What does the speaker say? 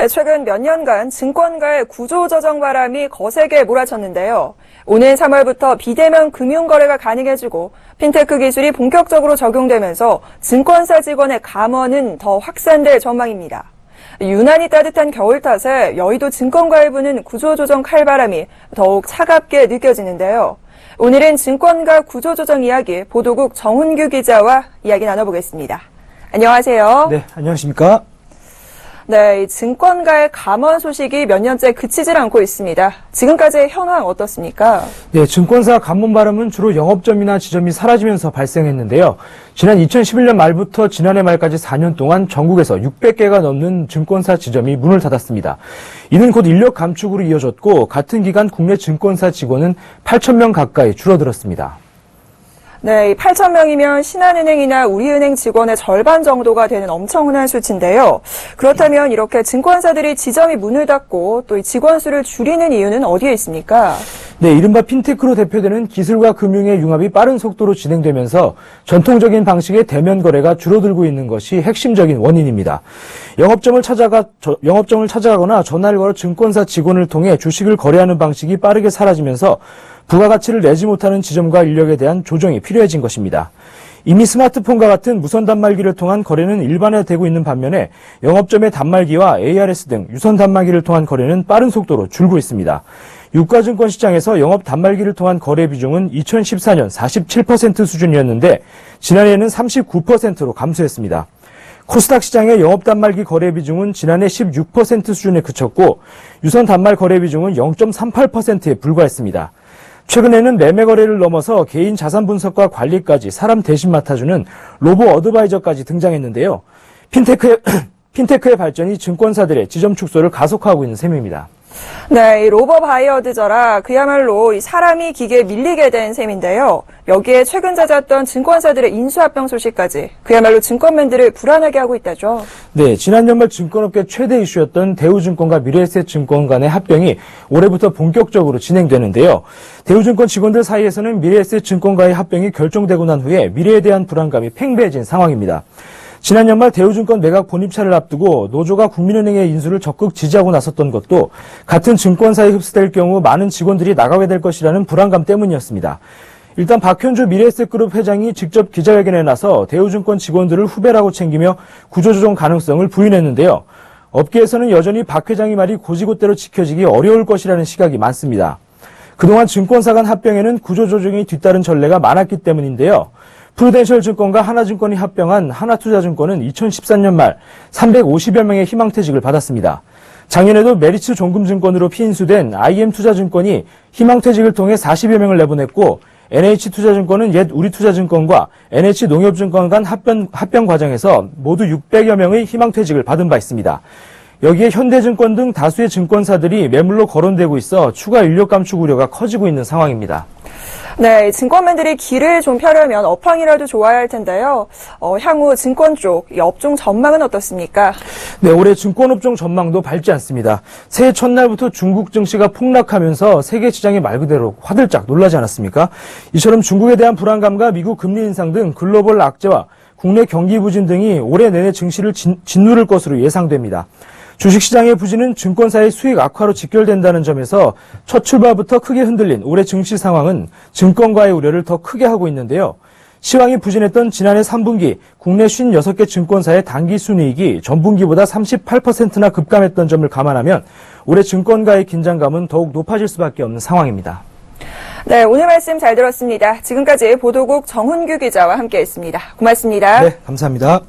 최근 몇 년간 증권가의 구조조정 바람이 거세게 몰아쳤는데요. 오는 3월부터 비대면 금융거래가 가능해지고 핀테크 기술이 본격적으로 적용되면서 증권사 직원의 감원은 더 확산될 전망입니다. 유난히 따뜻한 겨울 탓에 여의도 증권가에 부는 구조조정 칼바람이 더욱 차갑게 느껴지는데요. 오늘은 증권가 구조조정 이야기 보도국 정훈규 기자와 이야기 나눠보겠습니다. 안녕하세요. 네, 안녕하십니까? 네, 이 증권가의 감원 소식이 몇 년째 그치질 않고 있습니다. 지금까지의 현황 어떻습니까? 네, 증권사 감원 바람은 주로 영업점이나 지점이 사라지면서 발생했는데요. 지난 2011년 말부터 지난해 말까지 4년 동안 전국에서 600개가 넘는 증권사 지점이 문을 닫았습니다. 이는 곧 인력 감축으로 이어졌고 같은 기간 국내 증권사 직원은 8,000명 가까이 줄어들었습니다. 네, 8,000명이면 신한은행이나 우리은행 직원의 절반 정도가 되는 엄청난 수치인데요. 그렇다면 이렇게 증권사들이 지점이 문을 닫고 또 이 직원 수를 줄이는 이유는 어디에 있습니까? 네, 이른바 핀테크로 대표되는 기술과 금융의 융합이 빠른 속도로 진행되면서 전통적인 방식의 대면 거래가 줄어들고 있는 것이 핵심적인 원인입니다. 영업점을 찾아가거나 전화를 걸어 증권사 직원을 통해 주식을 거래하는 방식이 빠르게 사라지면서 부가가치를 내지 못하는 지점과 인력에 대한 조정이 필요해진 것입니다. 이미 스마트폰과 같은 무선 단말기를 통한 거래는 일반화되고 있는 반면에 영업점의 단말기와 ARS 등 유선 단말기를 통한 거래는 빠른 속도로 줄고 있습니다. 유가증권 시장에서 영업 단말기를 통한 거래 비중은 2014년 47% 수준이었는데 지난해에는 39%로 감소했습니다. 코스닥 시장의 영업 단말기 거래 비중은 지난해 16% 수준에 그쳤고 유선 단말 거래 비중은 0.38%에 불과했습니다. 최근에는 매매 거래를 넘어서 개인 자산 분석과 관리까지 사람 대신 맡아주는 로보 어드바이저까지 등장했는데요. 핀테크의 발전이 증권사들의 지점 축소를 가속화하고 있는 셈입니다. 네, 이 로버 바이어드저라 그야말로 이 사람이 기계에 밀리게 된 셈인데요. 여기에 최근 잦았던 증권사들의 인수합병 소식까지 그야말로 증권맨들을 불안하게 하고 있다죠. 네, 지난 연말 증권업계 최대 이슈였던 대우증권과 미래에셋증권 간의 합병이 올해부터 본격적으로 진행되는데요. 대우증권 직원들 사이에서는 미래에셋증권과의 합병이 결정되고 난 후에 미래에 대한 불안감이 팽배해진 상황입니다. 지난 연말 대우증권 매각 본입차를 앞두고 노조가 국민은행의 인수를 적극 지지하고 나섰던 것도 같은 증권사에 흡수될 경우 많은 직원들이 나가게 될 것이라는 불안감 때문이었습니다. 일단 박현주 미래에셋그룹 회장이 직접 기자회견에 나서 대우증권 직원들을 후배라고 챙기며 구조조정 가능성을 부인했는데요. 업계에서는 여전히 박 회장의 말이 고지고대로 지켜지기 어려울 것이라는 시각이 많습니다. 그동안 증권사 간 합병에는 구조조정이 뒤따른 전례가 많았기 때문인데요. 프루덴셜 증권과 하나증권이 합병한 하나투자증권은 2013년 말 350여 명의 희망퇴직을 받았습니다. 작년에도 메리츠 종금증권으로 피인수된 IM투자증권이 희망퇴직을 통해 40여 명을 내보냈고 NH투자증권은 옛 우리투자증권과 NH농협증권 간 합병 과정에서 모두 600여 명의 희망퇴직을 받은 바 있습니다. 여기에 현대증권 등 다수의 증권사들이 매물로 거론되고 있어 추가 인력 감축 우려가 커지고 있는 상황입니다. 네, 증권맨들이 길을 좀 펴려면 업황이라도 좋아야 할 텐데요. 향후 증권 쪽 이 업종 전망은 어떻습니까? 네, 올해 증권업종 전망도 밝지 않습니다. 새해 첫날부터 중국 증시가 폭락하면서 세계 시장이 말 그대로 화들짝 놀라지 않았습니까? 이처럼 중국에 대한 불안감과 미국 금리 인상 등 글로벌 악재와 국내 경기 부진 등이 올해 내내 증시를 짓누를 것으로 예상됩니다. 주식시장의 부진은 증권사의 수익 악화로 직결된다는 점에서 첫 출발부터 크게 흔들린 올해 증시 상황은 증권가의 우려를 더 크게 하고 있는데요. 시황이 부진했던 지난해 3분기 국내 56개 증권사의 단기 순이익이 전분기보다 38%나 급감했던 점을 감안하면 올해 증권가의 긴장감은 더욱 높아질 수밖에 없는 상황입니다. 네, 오늘 말씀 잘 들었습니다. 지금까지 보도국 정훈규 기자와 함께했습니다. 고맙습니다. 네, 감사합니다.